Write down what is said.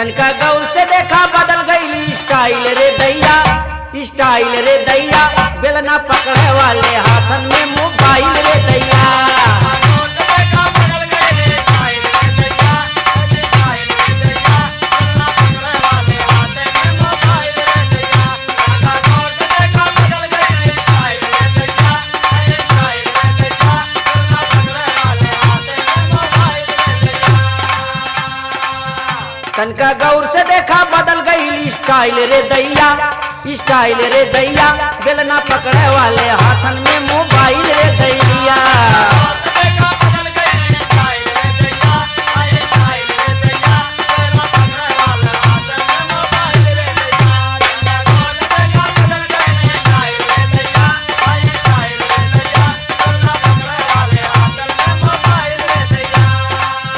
तनका गौर से देखा बदल गई स्टाइल रे दैया, स्टाइल रे दैया, बेलना पकड़े वाले हाथन में मोबाइल रे दैया। तनका गौर से देखा बदल गई स्टाइल रे दैया, स्टाइल रे दैया, बेलना पकड़े वाले हाथन में मोबाइल रे दैया।